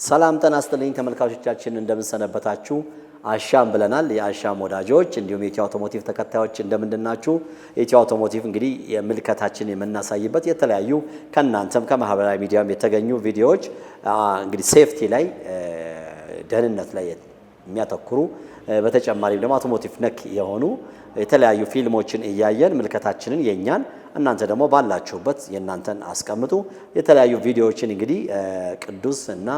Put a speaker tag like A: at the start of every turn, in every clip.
A: ሰላም ጤና ይስጥልኝ ተመልካቾቻችን እንደምንሰነበታችሁ አሻም ብለናል የአሻም ወዳጆች እንዲሁም የኢትዮ አውቶሞቲቭ ተከታዮች እንደምንድናችሁ ኢትዮ አውቶሞቲቭ እንግዲህ የምልከታችን የምናሳይበት የተለያዩ ከናንተም ከማህበራዊ ሚዲያም የተገኙ ቪዲዮዎች እንግዲህ ሴፍቲ ላይ ደህንነት ላይ የሚያተኩሩ በተጨማሪም ደግሞ አውቶሞቲቭ ነክ የሆኑ የተለያዩ ፊልሞችን እያየን ምልከታችንን የኛን እናንተ ደግሞ ባላችሁበት የናንተን አስቀምጡ የተለያዩ ቪዲዮዎችን እንግዲህ ቅዱስ እና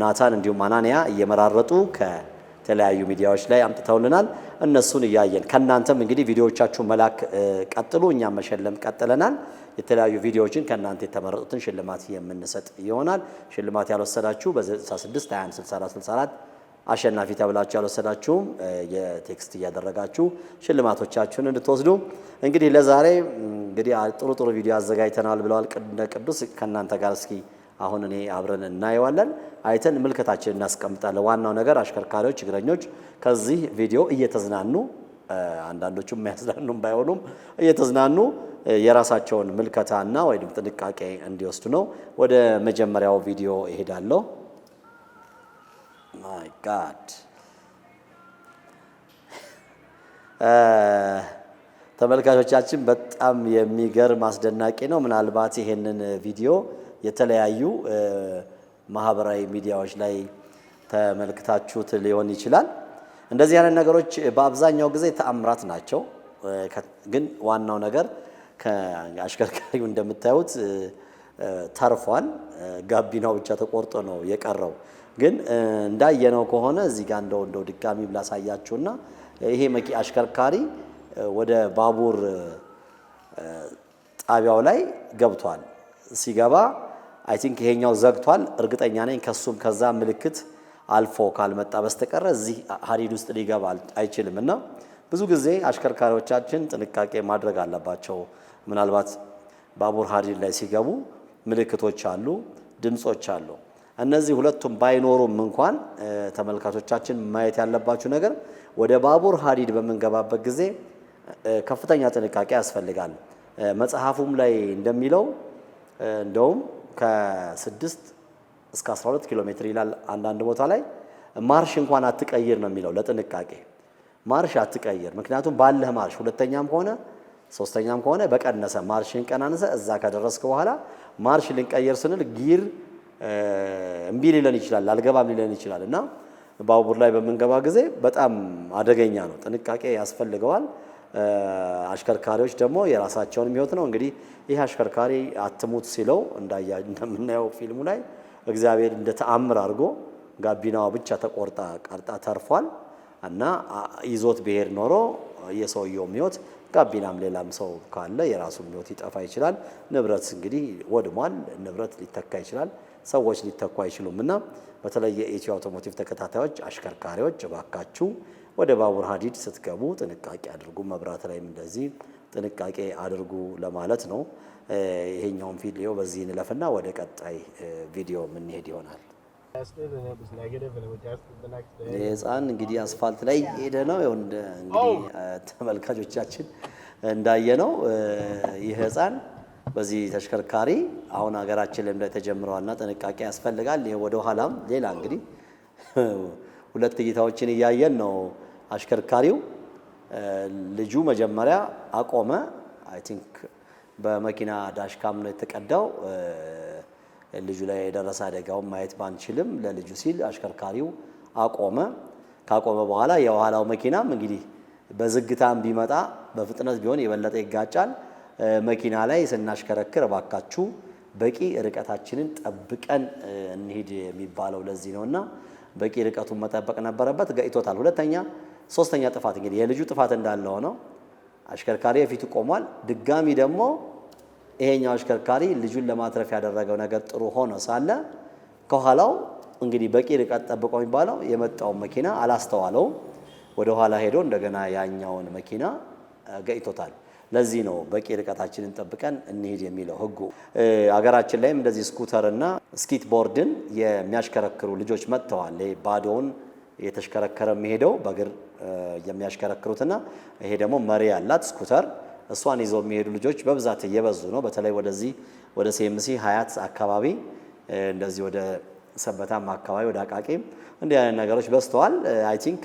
A: ናታን እንዲሁም አናንያ እየመራረጡ ከተለያዩ ሚዲያዎች ላይ አምጥተውልናል እነሱን እያየን ከናንተም እንግዲህ ቪዲዮዎቻችሁን መላክ ቀጥሉ እኛም መሸለም ቀጥለናል የተለያዩ ቪዲዮዎችን ከናንተ የተመረጡትን ሽልማት የምንሰጥ ይሆናል ሽልማት ያልወሰዳችሁ በ66 21 64 64 አሸናፊ ተብላችሁ ያልወሰዳችሁም የቴክስት እያደረጋችሁ ሽልማቶቻችሁን እንድትወስዱ እንግዲህ ለዛሬ እንግዲህ ጥሩ ቪዲዮ አዘጋጅተናል ብለዋል ቅዱስ ከናንተ ጋር እስኪ አሁን እኔ አብረን እናየዋለን አይተን ምልከታችንን እናስቀምጣለን ዋናው ነገር አሽከርካሪዎች እግረኞች ከዚህ ቪዲዮ እየተዝናኑ አንዳንዶቹም የሚያዝናኑም ባይሆኑም እየተዝናኑ የራሳቸውን ምልከታና ወይም ጥንቃቄ እንዲወስዱ ነው ወደ መጀመሪያው ቪዲዮ እሄዳለሁ My God. ተመልካቾቻችን በጣም የሚገርም አስደናቂ ነው ምናልባት ይሄንን ቪዲዮ የተለያዩ ማህበራዊ ሚዲያዎች ላይ ተመልክታችሁት ሊሆን ይችላል እንደዚህ አይነት ነገሮች በአብዛኛው ጊዜ ተአምራት ናቸው ግን ዋናው ነገር ከአሽከርካሪው እንደምታዩት ተርፏል ጋቢናው ብቻ ተቆርጦ ነው የቀረው ግን እንዳየነው ከሆነ እዚህ ጋር እንደው ድጋሚ ብላሳያችሁና ይሄ አሽከርካሪ ወደ ባቡር ጣቢያው ላይ ገብቷል ሲገባ አይ ቲንክ ይሄኛው ዘግቷል እርግጠኛ ነኝ ከሱም ከዛ ምልክት አልፎ ካልመጣ በስተቀር እዚህ ሀዲድ ውስጥ ሊገባ አይችልምና ብዙ ጊዜ አሽከርካሪዎቻችን ጥንቃቄ ማድረግ አለባቸው ምናልባት ባቡር ሀዲድ ላይ ሲገቡ ምልክቶች አሉ ድምጾች አሉ እነዚህ ሁለቱም ባይኖሩም እንኳን ተመልካቾቻችን ማየት ያለባችሁ ነገር ወደ ባቡር ሀዲድ በመንገባበት ጊዜ ከፍተኛ ጥንቃቄ ያስፈልጋል መጽሐፉም ላይ እንደሚለው እንደውም ከ6 እስከ 12 ኪሎ ሜትር ይላል አንዳንድ ቦታ ላይ ማርሽ እንኳን አትቀይር ነው የሚለው ለጥንቃቄ ማርሽ አትቀይር ምክንያቱም ባለህ ማርሽ ሁለተኛም ሆነ ሶስተኛም ከሆነ በቀነሰ ማርሽን ቀናንሰ እዛ ከደረስክ በኋላ ማርሽ ልንቀይር ስንል ጊር እምቢ ሊለን ይችላል አልገባም ሊለን ይችላል እና ባቡር ላይ በመንገባ ጊዜ በጣም አደገኛ ነው ጥንቃቄ ያስፈልገዋል አሽከርካሪዎች ደግሞ የራሳቸውን የሚወት ነው እንግዲህ ይሄ አሽከርካሪ አትሙት ሲለው እንደምናየው ፊልሙ ላይ እግዚአብሔር እንደ ተአምር አድርጎ ጋቢናው ብቻ ተቆርጣ ቀርጣ ተርፏል እና ይዞት ብሄር ኖሮ የሰውየው የሚወት ጋቢናም ሌላም ሰው ካለ የራሱ የሚወት ይጠፋ ይችላል ንብረት እንግዲህ ወድሟል ንብረት ሊተካ ይችላል ሰዎች ሊተኩ አይችሉምና በተለይ የኢትዮ አውቶሞቲቭ ተከታታዮች አሽከርካሪዎች ባካችሁ ወደ ባቡር ሀዲድ ስትገቡ ጥንቃቄ አድርጉ መብራት ላይም እንደዚህ ጥንቃቄ አድርጉ ለማለት ነው ይሄኛውን ቪዲዮ በዚህ እንለፍና ወደ ቀጣይ ቪዲዮ ምን ሄድ ይሆናል የህፃን እንግዲህ አስፋልት ላይ ሄደ ነው እንግዲህ ተመልካቾቻችን እንዳየነው ይህ ህፃን በዚህ ተሽከርካሪ አሁን ሀገራችን ላይ ተጀምሯልና ጥንቃቄ ያስፈልጋል ይሄ ወደ ኋላም ሌላ እንግዲህ ሁለት እይታዎችን እያየን ነው አሽከርካሪው ልጁ መጀመሪያ አቆመ አይ ቲንክ በመኪና ዳሽካም ነው የተቀዳው ልጁ ላይ የደረሰ አደጋውን ማየት ባንችልም ለልጁ ሲል አሽከርካሪው አቆመ ካቆመ በኋላ የኋላው መኪናም እንግዲህ በዝግታም ቢመጣ በፍጥነት ቢሆን የበለጠ ይጋጫል መኪና ላይ ስናሽከረክር ባካችሁ በቂ ርቀታችንን ጠብቀን እንሂድ የሚባለው ለዚህ ነውና በቂ ርቀቱን መጠበቅ ነበረበት ገይቶታል ሁለተኛ ሶስተኛ ጥፋት እንግዲህ የልጁ ጥፋት እንዳለ ሆኖ አሽከርካሪ የፊቱ ቆሟል ድጋሚ ደግሞ ይሄኛው አሽከርካሪ ልጁን ለማትረፍ ያደረገው ነገር ጥሩ ሆኖ ሳለ ከኋላው እንግዲህ በቂ ርቀት ጠብቆ የሚባለው የመጣው መኪና አላስተዋለው ወደ ኋላ ሄዶ እንደገና ያኛውን መኪና ገይቶታል ለዚህ ነው በቂ ርቀታችንን ጠብቀን እንሂድ የሚለው ህጉ አገራችን ላይም እንደዚህ ስኩተርና ስኪት ቦርድን የሚያሽከረክሩ ልጆች መጥተዋል ባዶውን የተሽከረከረ የሚሄደው በእግር የሚያሽከረክሩትና ይሄ ደግሞ መሪ ያላት ስኩተር እሷን ይዘው የሚሄዱ ልጆች በብዛት እየበዙ ነው በተለይ ወደዚህ ወደ ሲኤምሲ ሀያት አካባቢ እንደዚህ ወደ ሰበታም አካባቢ ወደ አቃቂም እንዲህ አይነት ነገሮች በስተዋል። አይ ቲንክ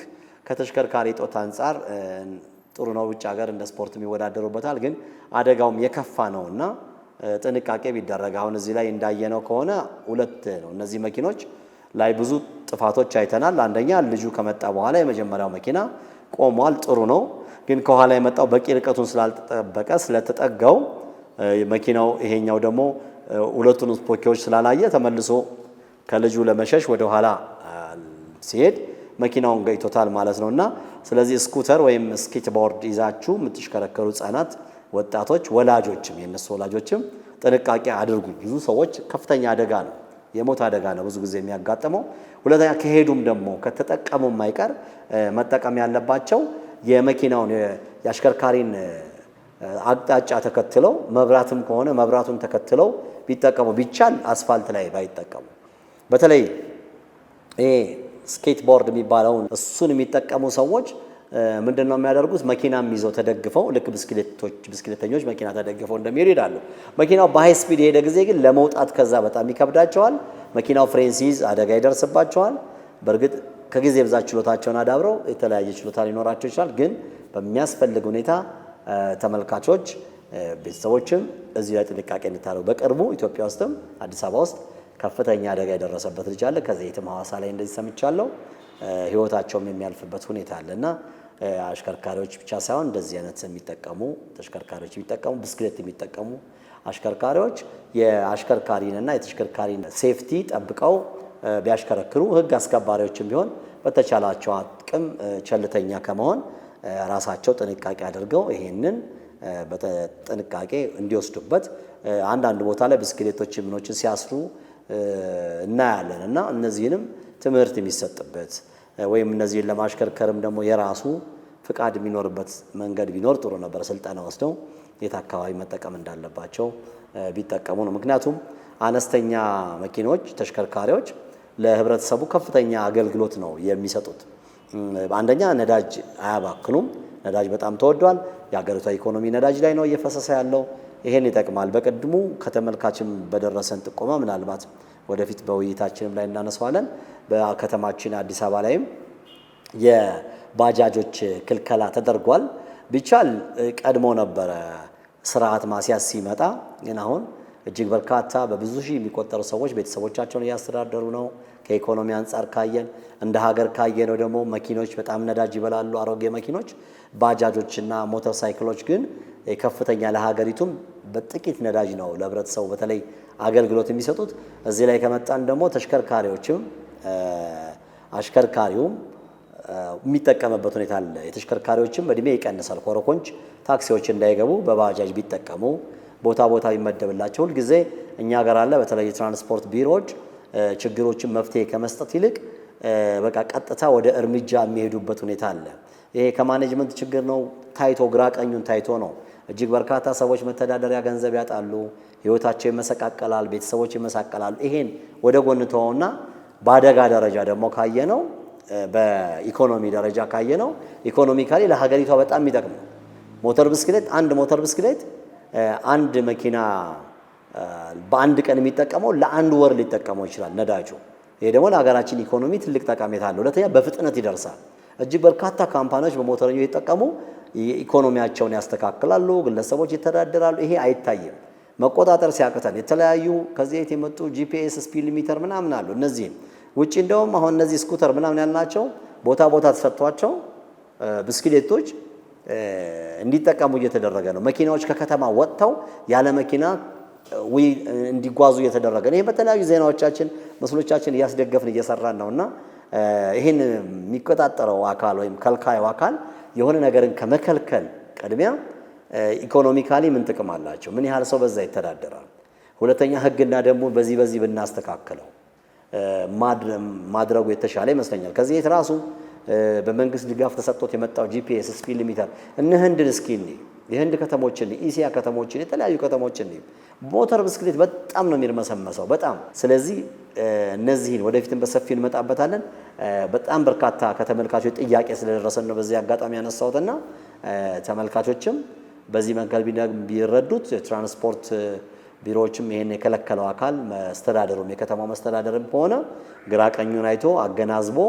A: ከተሽከርካሪ ጦት አንፃር ጥሩ ነው። ውጭ ሀገር እንደ ስፖርት የሚወዳደሩበታል፣ ግን አደጋውም የከፋ ነውና ጥንቃቄ ቢደረግ። አሁን እዚህ ላይ እንዳየነው ከሆነ ሁለት ነው እነዚህ መኪኖች ላይ ብዙ ጥፋቶች አይተናል። አንደኛ ልጁ ከመጣ በኋላ የመጀመሪያው መኪና ቆሟል፣ ጥሩ ነው። ግን ከኋላ የመጣው በቂ ርቀቱን ስላልተጠበቀ ስለተጠጋው መኪናው ይሄኛው ደግሞ ሁለቱን ስፖኪዎች ስላላየ ተመልሶ ከልጁ ለመሸሽ ወደ ኋላ ሲሄድ መኪናውን ገይቶታል ማለት ነውና ስለዚህ ስኩተር ወይም ስኬትቦርድ ይዛችሁ የምትሽከረከሩ ህጻናት፣ ወጣቶች፣ ወላጆችም የነሱ ወላጆችም ጥንቃቄ አድርጉ። ብዙ ሰዎች ከፍተኛ አደጋ ነው የሞት አደጋ ነው ብዙ ጊዜ የሚያጋጥመው። ሁለተኛ ከሄዱም ደግሞ ከተጠቀሙም ማይቀር መጠቀም ያለባቸው የመኪናውን የአሽከርካሪን አቅጣጫ ተከትለው መብራትም ከሆነ መብራቱን ተከትለው ቢጠቀሙ ቢቻል አስፋልት ላይ ባይጠቀሙ። በተለይ ይሄ ስኬትቦርድ የሚባለውን እሱን የሚጠቀሙ ሰዎች ምንድነው የሚያደርጉት? መኪናም ይዘው ተደግፈው ልክ ብስክሌተኞች መኪና ተደግፈው እንደሚሄዱ ይላሉ። መኪናው በሃይ ስፒድ የሄደ ጊዜ ግን ለመውጣት ከዛ በጣም ይከብዳቸዋል። መኪናው ፍሬን ሲይዝ አደጋ ይደርስባቸዋል። በእርግጥ ከጊዜ ብዛት ችሎታቸውን አዳብረው የተለያየ ችሎታ ሊኖራቸው ይችላል። ግን በሚያስፈልግ ሁኔታ ተመልካቾች ቤተሰቦችም እዚህ ላይ ጥንቃቄ እንድታደርጉ። በቅርቡ ኢትዮጵያ ውስጥም አዲስ አበባ ውስጥ ከፍተኛ አደጋ የደረሰበት ልጅ አለ። ከዘይትም ሐዋሳ ላይ እንደዚህ ሰምቻለሁ። ህይወታቸውም የሚያልፍበት ሁኔታ አለና አሽከርካሪዎች ብቻ ሳይሆን እንደዚህ አይነት የሚጠቀሙ ተሽከርካሪዎች የሚጠቀሙ ብስክሌት የሚጠቀሙ አሽከርካሪዎች የአሽከርካሪንና የተሽከርካሪን ሴፍቲ ጠብቀው ቢያሽከረክሩ፣ ህግ አስከባሪዎችም ቢሆን በተቻላቸው አቅም ቸልተኛ ከመሆን ራሳቸው ጥንቃቄ አድርገው ይሄንን በጥንቃቄ እንዲወስዱበት። አንዳንድ ቦታ ላይ ብስክሌቶች ምኖችን ሲያስሩ እናያለን እና እነዚህንም ትምህርት የሚሰጥበት ወይም እነዚህን ለማሽከርከርም ደግሞ የራሱ ፍቃድ የሚኖርበት መንገድ ቢኖር ጥሩ ነበር። ስልጠና ወስደው የት አካባቢ መጠቀም እንዳለባቸው ቢጠቀሙ ነው። ምክንያቱም አነስተኛ መኪኖች ተሽከርካሪዎች ለህብረተሰቡ ከፍተኛ አገልግሎት ነው የሚሰጡት። አንደኛ ነዳጅ አያባክኑም። ነዳጅ በጣም ተወዷል። የሀገሪቷ ኢኮኖሚ ነዳጅ ላይ ነው እየፈሰሰ ያለው። ይሄን ይጠቅማል። በቅድሙ ከተመልካችም በደረሰን ጥቆማ ምናልባት ወደፊት በውይይታችንም ላይ እናነሳዋለን። በከተማችን አዲስ አበባ ላይም የባጃጆች ክልከላ ተደርጓል። ቢቻል ቀድሞ ነበረ ስርዓት ማስያዝ ሲመጣ፣ ግን አሁን እጅግ በርካታ በብዙ ሺህ የሚቆጠሩ ሰዎች ቤተሰቦቻቸውን እያስተዳደሩ ነው። ከኢኮኖሚ አንጻር ካየን እንደ ሀገር ካየነው ደግሞ መኪኖች በጣም ነዳጅ ይበላሉ፣ አሮጌ መኪኖች። ባጃጆችና ሞተር ሳይክሎች ግን ከፍተኛ ለሀገሪቱም በጥቂት ነዳጅ ነው ለህብረተሰቡ በተለይ አገልግሎት የሚሰጡት። እዚህ ላይ ከመጣን ደግሞ ተሽከርካሪዎችም አሽከርካሪውም የሚጠቀምበት ሁኔታ አለ። የተሽከርካሪዎችም እድሜ ይቀንሳል። ኮረኮንች ታክሲዎች እንዳይገቡ በባጃጅ ቢጠቀሙ ቦታ ቢመደብላቸው። ሁልጊዜ እኛ ሀገር አለ በተለይ የትራንስፖርት ቢሮዎች ችግሮችን መፍትሄ ከመስጠት ይልቅ በቃ ቀጥታ ወደ እርምጃ የሚሄዱበት ሁኔታ አለ። ይሄ ከማኔጅመንት ችግር ነው። ታይቶ ግራ ቀኙን ታይቶ ነው። እጅግ በርካታ ሰዎች መተዳደሪያ ገንዘብ ያጣሉ፣ ህይወታቸው ይመሰቃቀላል፣ ቤተሰቦች ይመሰቃቀላሉ። ይሄን ወደ ጎን ተወውና በአደጋ ደረጃ ደግሞ ካየነው በኢኮኖሚ ደረጃ ካየነው ኢኮኖሚካሊ ለሀገሪቷ በጣም የሚጠቅም ነው። አንድ ሞተር ብስክሌት አንድ መኪና በአንድ ቀን የሚጠቀመው ለአንድ ወር ሊጠቀመው ይችላል ነዳጁ። ይሄ ደግሞ ለሀገራችን ኢኮኖሚ ትልቅ ጠቀሜታ አለው። ሁለተኛ በፍጥነት ይደርሳል። እጅግ በርካታ ካምፓኒዎች በሞተረኞች ይጠቀሙ ኢኮኖሚያቸውን ያስተካክላሉ፣ ግለሰቦች ይተዳደራሉ። ይሄ አይታይም። መቆጣጠር ሲያቅተን የተለያዩ ከዚህ የመጡ ጂፒኤስ ስፒድ ሊሚተር ምናምን አሉ። እነዚህ ውጪ እንደውም አሁን እነዚህ ስኩተር ምናምን ያልናቸው ቦታ ተሰጥቷቸው ብስክሌቶች እንዲጠቀሙ እየተደረገ ነው። መኪናዎች ከከተማ ወጥተው ያለ መኪና እንዲጓዙ እየተደረገ ነው። ይሄ በተለያዩ ዜናዎቻችን ምስሎቻችን እያስደገፍን እየሰራን ነውና ይሄን የሚቆጣጠረው አካል ወይም ከልካዩ አካል የሆነ ነገርን ከመከልከል ቅድሚያ ኢኮኖሚካሊ ምን ጥቅም አላቸው? ምን ያህል ሰው በዛ ይተዳደራል? ሁለተኛ ህግና ደንቡን በዚህ ብናስተካክለው ማድረጉ የተሻለ ይመስለኛል። ከዚህ ራሱ በመንግስት ድጋፍ ተሰጥቶት የመጣው ጂፒኤስ ስፒድ ሊሚተር እነ ህንድን እስኪ የህንድ ከተሞችን ኢሲያ ከተሞችን የተለያዩ ከተሞችን ሞተር ብስክሌት በጣም ነው የሚርመሰመሰው በጣም። ስለዚህ እነዚህን ወደፊትም በሰፊው እንመጣበታለን። በጣም በርካታ ከተመልካቾች ጥያቄ ስለደረሰን ነው በዚህ አጋጣሚ ያነሳሁትና ተመልካቾችም በዚህ መንገድ ቢረዱት ትራንስፖርት ቢሮዎችም ይሄን የከለከለው አካል መስተዳደሩም የከተማው መስተዳደርም ሆነ ግራ ቀኙን አይቶ አገናዝቦ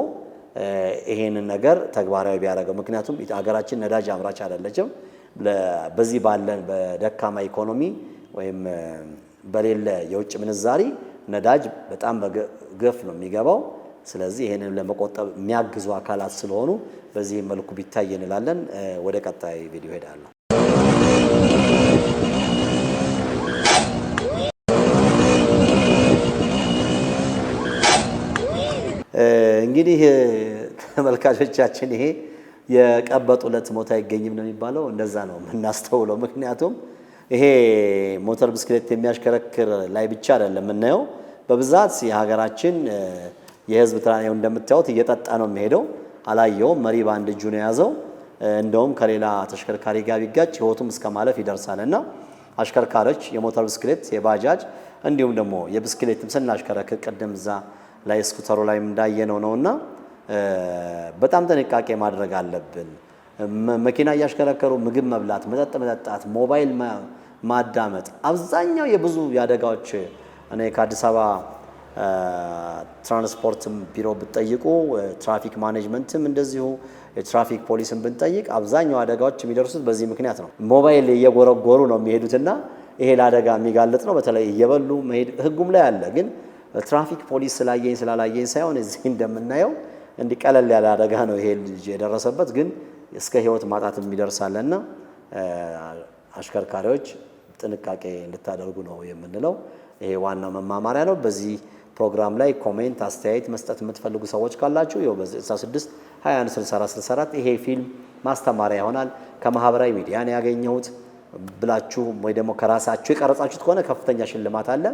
A: ይሄንን ነገር ተግባራዊ ቢያደርገው። ምክንያቱም ሀገራችን ነዳጅ አምራች አይደለችም። በዚህ ባለን በደካማ ኢኮኖሚ ወይም በሌለ የውጭ ምንዛሪ ነዳጅ በጣም በገፍ ነው የሚገባው። ስለዚህ ይሄንን ለመቆጠብ የሚያግዙ አካላት ስለሆኑ በዚህ መልኩ ቢታይ እንላለን። ወደ ቀጣይ ቪዲዮ ሄዳለሁ። እንግዲህ ተመልካቾቻችን ይሄ የቀበጡ ዕለት ሞት አይገኝም ነው የሚባለው። እንደዛ ነው የምናስተውለው። ምክንያቱም ይሄ ሞተር ብስክሌት የሚያሽከረክር ላይ ብቻ አይደለም የምናየው። በብዛት የሀገራችን የህዝብ ትራንስፖርት እንደምታዩት እየጠጣ ነው የሚሄደው። አላየውም። መሪ ባንድ እጁ ነው የያዘው። እንደውም ከሌላ ተሽከርካሪ ጋር ቢጋጭ ህይወቱም እስከ ማለፍ ይደርሳልና አሽከርካሪዎች የሞተር ብስክሌት፣ የባጃጅ እንዲሁም ደግሞ የብስክሌትም ስናሽከረክር ቅድም እዛ ላይ ስኩተሩ ላይ እንዳየነው ነውና በጣም ጥንቃቄ ማድረግ አለብን። መኪና እያሽከረከሩ ምግብ መብላት፣ መጠጥ መጠጣት፣ ሞባይል ማዳመጥ አብዛኛው የብዙ ያደጋዎች እኔ ከአዲስ አበባ ትራንስፖርትም ቢሮ ብትጠይቁ ትራፊክ ማኔጅመንትም እንደዚሁ የትራፊክ ፖሊስን ብንጠይቅ አብዛኛው አደጋዎች የሚደርሱት በዚህ ምክንያት ነው። ሞባይል እየጎረጎሩ ነው የሚሄዱትና ይሄ ለአደጋ የሚጋልጥ ነው። በተለይ እየበሉ መሄድ ህጉም ላይ አለ። ግን ትራፊክ ፖሊስ ስላየኝ ስላላየኝ ሳይሆን እዚህ እንደምናየው እንዲቀለል ያለ አደጋ ነው ይሄ ልጅ የደረሰበት። ግን እስከ ህይወት ማጣት የሚደርሳልና አሽከርካሪዎች ጥንቃቄ እንድታደርጉ ነው የምንለው። ይሄ ዋናው መማማሪያ ነው። በዚህ ፕሮግራም ላይ ኮሜንት፣ አስተያየት መስጠት የምትፈልጉ ሰዎች ካላችሁ ይኸው በ66 21 64 64 ይሄ ፊልም ማስተማሪያ ይሆናል ከማህበራዊ ሚዲያ ነው ያገኘሁት ብላችሁ ወይ ደግሞ ከራሳችሁ የቀረጻችሁት ከሆነ ከፍተኛ ሽልማት አለ።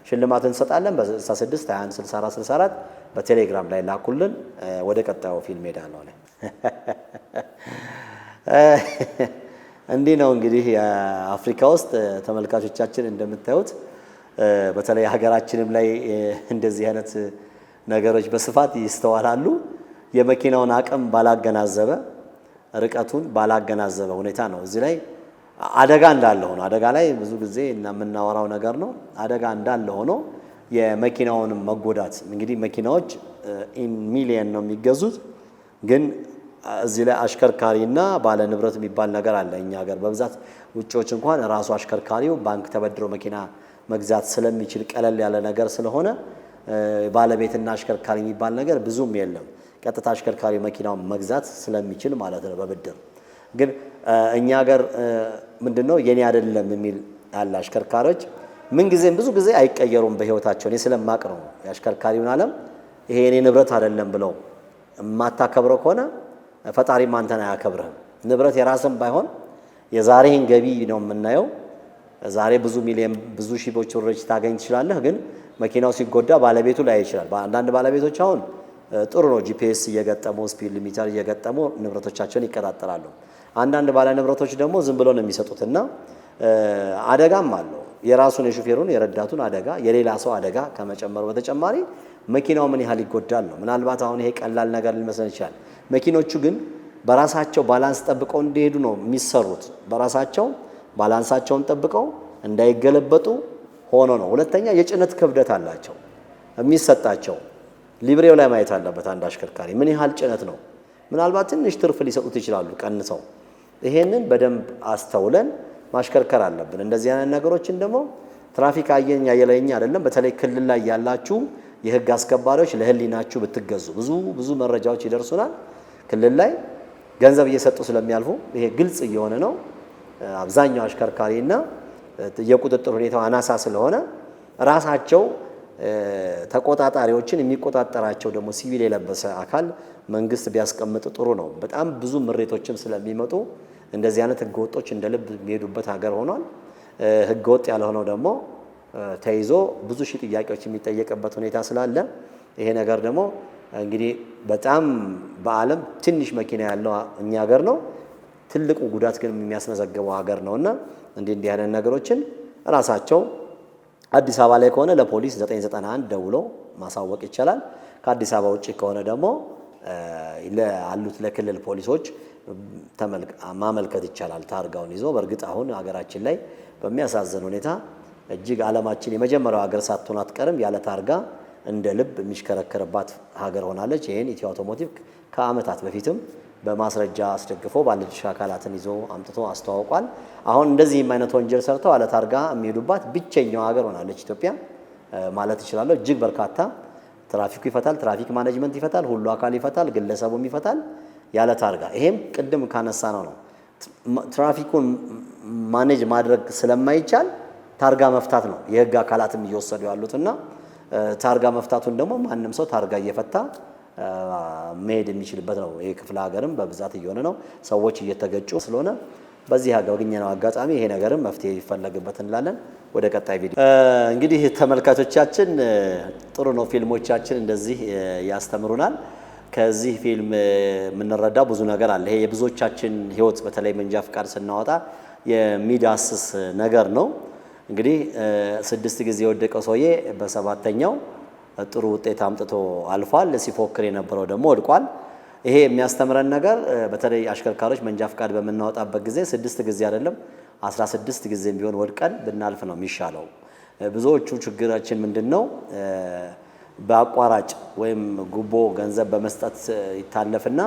A: ሽልማት እንሰጣለን። በ66 21 64 64 በቴሌግራም ላይ ላኩልን። ወደ ቀጣዩ ፊልም ሄዳለሁ። እንዲህ ነው እንግዲህ አፍሪካ ውስጥ ተመልካቾቻችን እንደምታዩት በተለይ ሀገራችንም ላይ እንደዚህ አይነት ነገሮች በስፋት ይስተዋላሉ። የመኪናውን አቅም ባላገናዘበ ርቀቱን ባላገናዘበ ሁኔታ ነው። እዚህ ላይ አደጋ እንዳለ ሆኖ አደጋ ላይ ብዙ ጊዜ የምናወራው ነገር ነው። አደጋ እንዳለ ሆኖ የመኪናውን መጎዳት እንግዲህ መኪናዎች ኢን ሚሊየን ነው የሚገዙት። ግን እዚህ ላይ አሽከርካሪና ባለ ንብረት የሚባል ነገር አለ። እኛ ሀገር በብዛት ውጪዎች እንኳን ራሱ አሽከርካሪው ባንክ ተበድሮ መኪና መግዛት ስለሚችል ቀለል ያለ ነገር ስለሆነ ባለቤትና አሽከርካሪ የሚባል ነገር ብዙም የለም። ቀጥታ አሽከርካሪ መኪናውን መግዛት ስለሚችል ማለት ነው በብድር። ግን እኛ ሀገር ምንድነው የኔ አይደለም የሚል አለ። አሽከርካሪዎች ምን ጊዜም ብዙ ጊዜ አይቀየሩም በህይወታቸው። እኔ ስለማቅ ነው የአሽከርካሪውን ዓለም ይሄ የኔ ንብረት አይደለም ብለው የማታከብረው ከሆነ ፈጣሪም አንተን አያከብርህም። ንብረት የራስም ባይሆን የዛሬን ገቢ ነው የምናየው። ዛሬ ብዙ ሚሊዮን ብዙ ሺዎች ብሮች ታገኝ ትችላለህ። ግን መኪናው ሲጎዳ ባለቤቱ ላይ ይችላል። አንዳንድ ባለቤቶች አሁን ጥሩ ነው ጂፒኤስ እየገጠሙ ስፒድ ሊሚተር እየገጠሙ ንብረቶቻቸውን ይቀጣጠራሉ። አንዳንድ ባለ ንብረቶች ደግሞ ዝም ብሎ ነው የሚሰጡትና አደጋም አለው። የራሱን የሹፌሩን የረዳቱን አደጋ የሌላ ሰው አደጋ ከመጨመሩ በተጨማሪ መኪናው ምን ያህል ይጎዳል ነው። ምናልባት አሁን ይሄ ቀላል ነገር ሊመስል ይችላል። መኪኖቹ ግን በራሳቸው ባላንስ ጠብቀው እንዲሄዱ ነው የሚሰሩት። በራሳቸው ባላንሳቸውን ጠብቀው እንዳይገለበጡ ሆኖ ነው። ሁለተኛ የጭነት ክብደት አላቸው የሚሰጣቸው። ሊብሬው ላይ ማየት አለበት አንድ አሽከርካሪ ምን ያህል ጭነት ነው። ምናልባት ትንሽ ትርፍ ሊሰጡት ይችላሉ ቀንሰው። ይሄንን በደንብ አስተውለን ማሽከርከር አለብን። እንደዚህ አይነት ነገሮችን ደግሞ ትራፊክ አየኝ ያየለኝ አይደለም። በተለይ ክልል ላይ ያላችሁ የህግ አስከባሪዎች ለህሊናችሁ ብትገዙ ብዙ መረጃዎች ይደርሱናል። ክልል ላይ ገንዘብ እየሰጡ ስለሚያልፉ ይሄ ግልጽ እየሆነ ነው። አብዛኛው አሽከርካሪና የቁጥጥር ሁኔታው አናሳ ስለሆነ ራሳቸው ተቆጣጣሪዎችን የሚቆጣጠራቸው ደግሞ ሲቪል የለበሰ አካል መንግስት ቢያስቀምጥ ጥሩ ነው። በጣም ብዙ ምሬቶችም ስለሚመጡ እንደዚህ አይነት ህገወጦች እንደ ልብ የሚሄዱበት ሀገር ሆኗል። ህገወጥ ያልሆነው ደግሞ ተይዞ ብዙ ሺህ ጥያቄዎች የሚጠየቅበት ሁኔታ ስላለ ይሄ ነገር ደግሞ እንግዲህ በጣም በዓለም ትንሽ መኪና ያለው እኛ ሀገር ነው። ትልቁ ጉዳት ግን የሚያስመዘግበው ሀገር ነውና እንዲህ አይነት ነገሮችን ራሳቸው አዲስ አበባ ላይ ከሆነ ለፖሊስ 991 ደውሎ ማሳወቅ ይቻላል። ከአዲስ አበባ ውጪ ከሆነ ደግሞ ለአሉት ለክልል ፖሊሶች ማመልከት ይቻላል ታርጋውን ይዞ። በእርግጥ አሁን ሀገራችን ላይ በሚያሳዝን ሁኔታ እጅግ ዓለማችን የመጀመሪያው ሀገር ሳትሆን አትቀርም ያለ ታርጋ እንደ ልብ የሚሽከረከርባት ሀገር ሆናለች። ይሄን ኢትዮ አውቶሞቲቭ ከዓመታት በፊትም በማስረጃ አስደግፎ ባለድርሻ አካላትን ይዞ አምጥቶ አስተዋውቋል። አሁን እንደዚህም አይነት ወንጀል ሰርተው ያለ ታርጋ የሚሄዱባት ብቸኛው ሀገር ሆናለች ኢትዮጵያ ማለት እችላለሁ። እጅግ በርካታ ትራፊኩ ይፈታል፣ ትራፊክ ማኔጅመንት ይፈታል፣ ሁሉ አካል ይፈታል፣ ግለሰቡም ይፈታል ያለ ታርጋ። ይሄም ቅድም ካነሳ ነው ትራፊኩን ማኔጅ ማድረግ ስለማይቻል ታርጋ መፍታት ነው የህግ አካላትም እየወሰዱ ያሉትና ታርጋ መፍታቱን ደግሞ ማንም ሰው ታርጋ እየፈታ መሄድ የሚችልበት ነው። ይሄ ክፍለ ሀገርም በብዛት እየሆነ ነው፣ ሰዎች እየተገጩ ስለሆነ በዚህ ያገኘነው አጋጣሚ ይሄ ነገርም መፍትሄ ይፈለግበት እንላለን። ወደ ቀጣይ ቪዲዮ እንግዲህ ተመልካቾቻችን ጥሩ ነው፣ ፊልሞቻችን እንደዚህ ያስተምሩናል። ከዚህ ፊልም የምንረዳው ብዙ ነገር አለ። ይሄ የብዙዎቻችን ህይወት በተለይ መንጃ ፍቃድ ስናወጣ የሚዳስስ ነገር ነው። እንግዲህ 6 ጊዜ የወደቀው ሰውዬ በሰባተኛው ጥሩ ውጤት አምጥቶ አልፏል። ሲፎክር የነበረው ደግሞ ወድቋል። ይሄ የሚያስተምረን ነገር በተለይ አሽከርካሪዎች መንጃ ፍቃድ በምናወጣበት ጊዜ 6 ጊዜ አይደለም 16 ጊዜም ቢሆን ወድቀን ብናልፍ ነው የሚሻለው። ብዙዎቹ ችግራችን ምንድነው? በአቋራጭ ወይም ጉቦ ገንዘብ በመስጠት ይታለፍና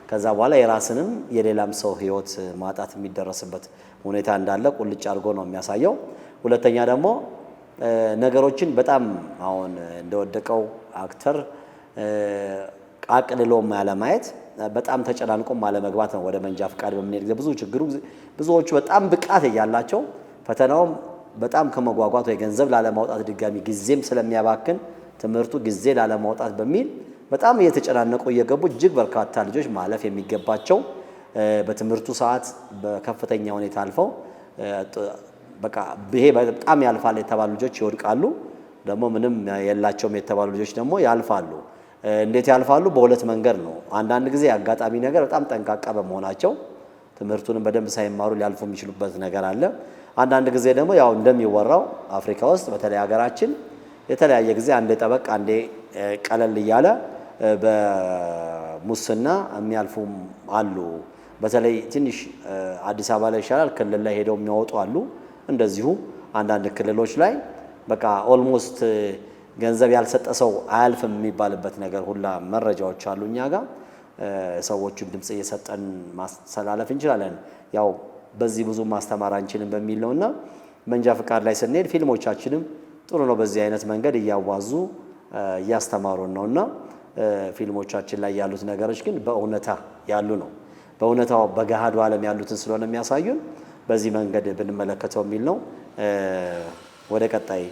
A: ከዛ በኋላ የራስንም የሌላም ሰው ህይወት ማጣት የሚደረስበት ሁኔታ እንዳለ ቁልጭ አድርጎ ነው የሚያሳየው። ሁለተኛ ደግሞ ነገሮችን በጣም አሁን እንደወደቀው አክተር አቅልሎም ያለማየት በጣም ተጨናንቆም አለመግባት ነው። ወደ መንጃ ፍቃድ በምንሄድ ጊዜ ብዙዎቹ በጣም ብቃት ያላቸው ፈተናውም በጣም ከመጓጓት ወይ ገንዘብ ላለማውጣት ድጋሚ ጊዜም ስለሚያባክን ትምህርቱ ጊዜ ላለማውጣት በሚል በጣም እየተጨናነቁ እየገቡ እጅግ በርካታ ልጆች ማለፍ የሚገባቸው በትምህርቱ ሰዓት በከፍተኛ ሁኔታ አልፈው በቃ ይሄ በጣም ያልፋል የተባሉ ልጆች ይወድቃሉ። ደግሞ ምንም የላቸውም የተባሉ ልጆች ደግሞ ያልፋሉ። እንዴት ያልፋሉ? በሁለት መንገድ ነው። አንዳንድ ጊዜ አጋጣሚ ነገር በጣም ጠንቃቃ በመሆናቸው ትምህርቱንም በደንብ ሳይማሩ ሊያልፉ የሚችሉበት ነገር አለ። አንዳንድ ጊዜ ደግሞ ያው እንደሚወራው አፍሪካ ውስጥ በተለይ ሀገራችን የተለያየ ጊዜ አንዴ ጠበቅ አንዴ ቀለል እያለ በሙስና የሚያልፉም አሉ። በተለይ ትንሽ አዲስ አበባ ላይ ይሻላል፣ ክልል ላይ ሄደው የሚያወጡ አሉ። እንደዚሁ አንዳንድ ክልሎች ላይ በቃ ኦልሞስት ገንዘብ ያልሰጠ ሰው አያልፍም የሚባልበት ነገር ሁላ መረጃዎች አሉ። እኛ ጋር ሰዎችን ድምጽ እየሰጠን ማስተላለፍ እንችላለን። ያው በዚህ ብዙ ማስተማር አንችልም በሚል ነውና መንጃ ፍቃድ ላይ ስንሄድ ፊልሞቻችንም ጥሩ ነው በዚህ አይነት መንገድ እያዋዙ እያስተማሩን ነውና ፊልሞቻችን ላይ ያሉት ነገሮች ግን በእውነታ ያሉ ነው። በእውነታው በገሃዱ ዓለም ያሉትን ስለሆነ የሚያሳዩን በዚህ መንገድ ብንመለከተው የሚል ነው። ወደ ቀጣይ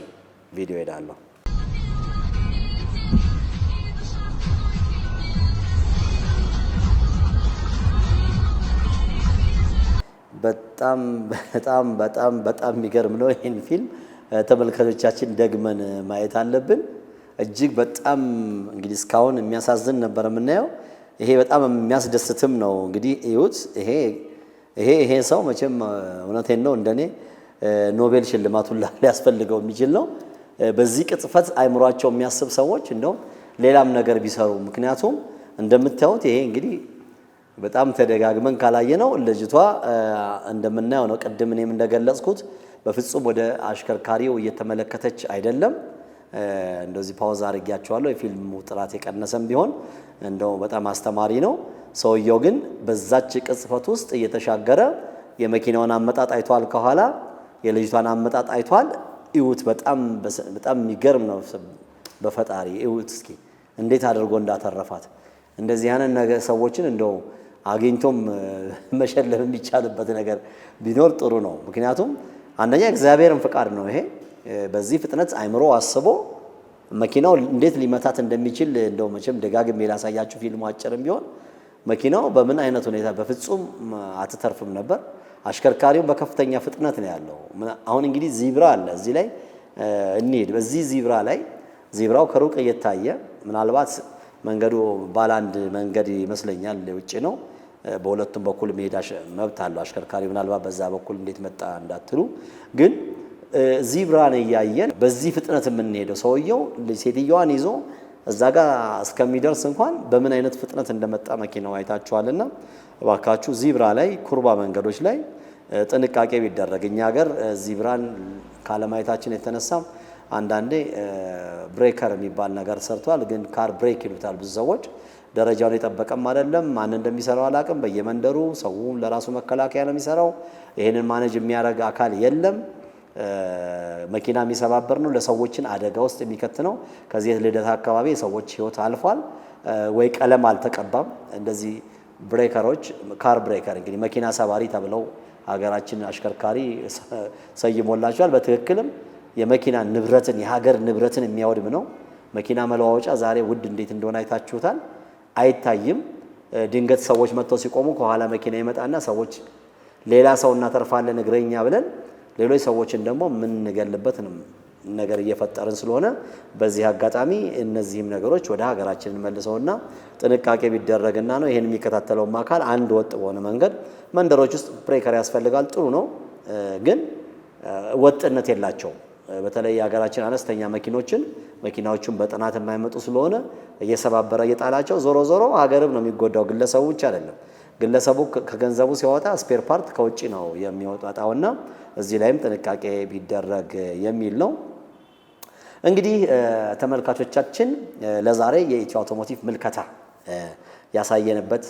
A: ቪዲዮ ሄዳለሁ። በጣም በጣም በጣም በጣም የሚገርም ነው። ይሄን ፊልም ተመልካቾቻችን ደግመን ማየት አለብን። እጅግ በጣም እንግዲህ እስካሁን የሚያሳዝን ነበር የምናየው። ይሄ በጣም የሚያስደስትም ነው። እንግዲህ እዩት። ይሄ ሰው መቼም እውነቴን ነው እንደኔ ኖቤል ሽልማቱን ሊያስፈልገው የሚችል ነው። በዚህ ቅጽፈት አይምሯቸው የሚያስብ ሰዎች እንደው ሌላም ነገር ቢሰሩ። ምክንያቱም እንደምታዩት ይሄ እንግዲህ በጣም ተደጋግመን ካላየ ነው ልጅቷ እንደምናየው ነው። ቅድም እኔም እንደገለጽኩት በፍጹም ወደ አሽከርካሪው እየተመለከተች አይደለም። እንደዚህ ፓውዝ አድርጌያቸዋለሁ። የፊልሙ ጥራት የቀነሰም ቢሆን እንደው በጣም አስተማሪ ነው። ሰውየው ግን በዛች ቅጽፈት ውስጥ እየተሻገረ የመኪናውን አመጣጥ አይቷል፣ ከኋላ የልጅቷን አመጣጥ አይቷል። እዩት። በጣም የሚገርም ነው። በፈጣሪ እዩት እስኪ እንዴት አድርጎ እንዳተረፋት። እንደዚህ ያንን ነገር ሰዎችን እንደው አግኝቶም መሸለም የሚቻልበት ነገር ቢኖር ጥሩ ነው። ምክንያቱም አንደኛ እግዚአብሔርን ፍቃድ ነው ይሄ። በዚህ ፍጥነት አይምሮ አስቦ መኪናው እንዴት ሊመታት እንደሚችል እንደው መቼም ደጋግሜ ላሳያችሁ። ፊልሙ አጭርም ቢሆን መኪናው በምን አይነት ሁኔታ በፍጹም አትተርፍም ነበር። አሽከርካሪው በከፍተኛ ፍጥነት ነው ያለው። አሁን እንግዲህ ዚብራ አለ እዚህ ላይ እንሂድ። በዚህ ዚብራ ላይ ዚብራው ከሩቅ እየታየ ምናልባት መንገዱ ባለ አንድ መንገድ ይመስለኛል፣ ውጪ ነው። በሁለቱም በኩል መሄድ መብት አለው አሽከርካሪ። ምናልባት በዛ በኩል እንዴት መጣ እንዳትሉ፣ ግን ዚብራን እያየን በዚህ ፍጥነት የምንሄደው ሰውየው ሴትዮዋን ይዞ እዛ ጋር እስከሚደርስ እንኳን በምን አይነት ፍጥነት እንደመጣ መኪናው አይታችኋልና እባካችሁ ዚብራ ላይ ኩርባ መንገዶች ላይ ጥንቃቄ ቢደረግ። እኛ ሀገር ዚብራን ካለማየታችን የተነሳ አንዳንዴ ብሬከር የሚባል ነገር ሰርቷል፣ ግን ካር ብሬክ ይሉታል ብዙ ሰዎች። ደረጃውን የጠበቀም አይደለም። ማን እንደሚሰራው አላቅም። በየመንደሩ ሰው ለራሱ መከላከያ ነው የሚሰራው። ይሄንን ማኔጅ የሚያደርግ አካል የለም። መኪና የሚሰባበር ነው፣ ለሰዎችን አደጋ ውስጥ የሚከት ነው። ከዚህ ልደታ አካባቢ የሰዎች ህይወት አልፏል። ወይ ቀለም አልተቀባም። እንደዚህ ብሬከሮች ካር ብሬከር እንግዲህ መኪና ሰባሪ ተብለው ሀገራችን አሽከርካሪ ሰይሞላቸዋል። በትክክልም የመኪና ንብረትን የሀገር ንብረትን የሚያወድም ነው። መኪና መለዋወጫ ዛሬ ውድ እንዴት እንደሆነ አይታችሁታል። አይታይም። ድንገት ሰዎች መጥተው ሲቆሙ ከኋላ መኪና ይመጣና ሰዎች ሌላ ሰው እናተርፋለን እግረኛ ብለን ሌሎች ሰዎችን ደግሞ ምን እንገልበት ነገር እየፈጠርን ስለሆነ በዚህ አጋጣሚ እነዚህም ነገሮች ወደ ሀገራችን መልሰውና ጥንቃቄ ቢደረግና ነው ይሄን የሚከታተለው አካል አንድ ወጥ በሆነ መንገድ መንደሮች ውስጥ ብሬከር ያስፈልጋል። ጥሩ ነው፣ ግን ወጥነት የላቸውም። በተለይ የሀገራችን አነስተኛ መኪናዎችን በጥናት የማይመጡ ስለሆነ እየሰባበረ እየጣላቸው ዞሮ ዞሮ ሀገርም ነው የሚጎዳው፣ ግለሰቡ ብቻ አይደለም። ግለሰቡ ከገንዘቡ ሲያወጣ ስፔር ፓርት ከውጪ ነው የሚወጣውና እዚህ ላይም ጥንቃቄ ቢደረግ የሚል ነው። እንግዲህ ተመልካቾቻችን ለዛሬ የኢትዮ አውቶሞቲቭ ምልከታ ያሳየንበት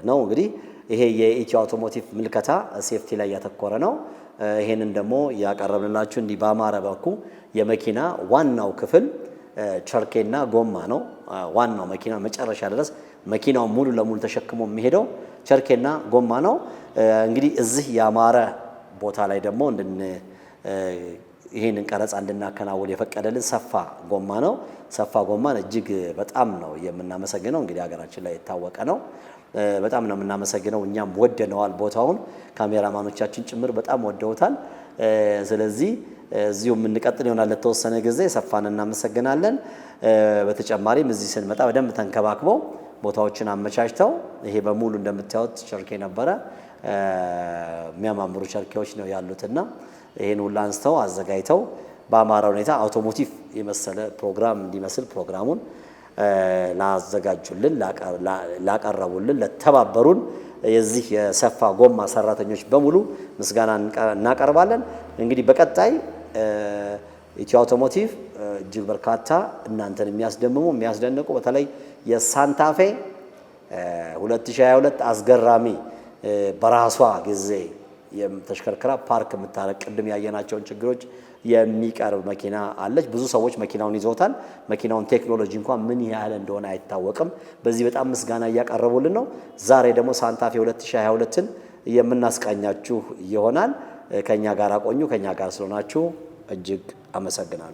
A: ነው። እንግዲህ ይሄ የኢትዮ አውቶሞቲቭ ምልከታ ሴፍቲ ላይ ያተኮረ ነው። ይሄንን ደግሞ ያቀረብንላችሁ እንዲህ በአማረ በኩ የመኪና ዋናው ክፍል ቸርኬና ጎማ ነው። ዋናው መኪና መጨረሻ ድረስ መኪናው ሙሉ ለሙሉ ተሸክሞ የሚሄደው ቸርኬና ጎማ ነው። እንግዲህ እዚህ ያማረ ቦታ ላይ ደግሞ ይሄንን ቀረጻ እንድናከናውን የፈቀደልን ሰፋ ጎማ ነው። ሰፋ ጎማን እጅግ በጣም ነው የምናመሰግነው። እንግዲህ ሀገራችን ላይ የታወቀ ነው። በጣም ነው የምናመሰግነው። እኛም ወደነዋል ቦታውን፣ ካሜራማኖቻችን ጭምር በጣም ወደውታል። ስለዚህ እዚሁ የምንቀጥል ይሆናል ለተወሰነ ጊዜ። ሰፋን እናመሰግናለን። በተጨማሪም እዚህ ስንመጣ በደንብ ተንከባክበው ቦታዎችን አመቻችተው ይሄ በሙሉ እንደምታዩት ቸርኬ ነበረ። የሚያማምሩ ቸርኬዎች ነው ያሉትና ይሄን ሁሉ አንስተው አዘጋጅተው በአማራ ሁኔታ አውቶሞቲቭ የመሰለ ፕሮግራም እንዲመስል ፕሮግራሙን ላዘጋጁልን፣ ላቀረቡልን፣ ለተባበሩን የዚህ የሰፋ ጎማ ሰራተኞች በሙሉ ምስጋና እናቀርባለን። እንግዲህ በቀጣይ ኢትዮ አውቶሞቲቭ እጅግ በርካታ እናንተን የሚያስደንቁ በተለይ የሳንታፌ 2022 አስገራሚ በራሷ ጊዜ ተሽከርክራ ፓርክ የምታረቅ ቅድም ያየናቸውን ችግሮች የሚቀርብ መኪና አለች። ብዙ ሰዎች መኪናውን ይዘውታል። መኪናውን ቴክኖሎጂ እንኳን ምን ያህል እንደሆነ አይታወቅም። በዚህ በጣም ምስጋና እያቀረቡልን ነው። ዛሬ ደግሞ ሳንታፌ 2022ን የምናስቃኛችሁ ይሆናል። ከኛ ጋር ቆዩ። ከኛ ጋር ስለሆናችሁ እጅግ አመሰግናለሁ።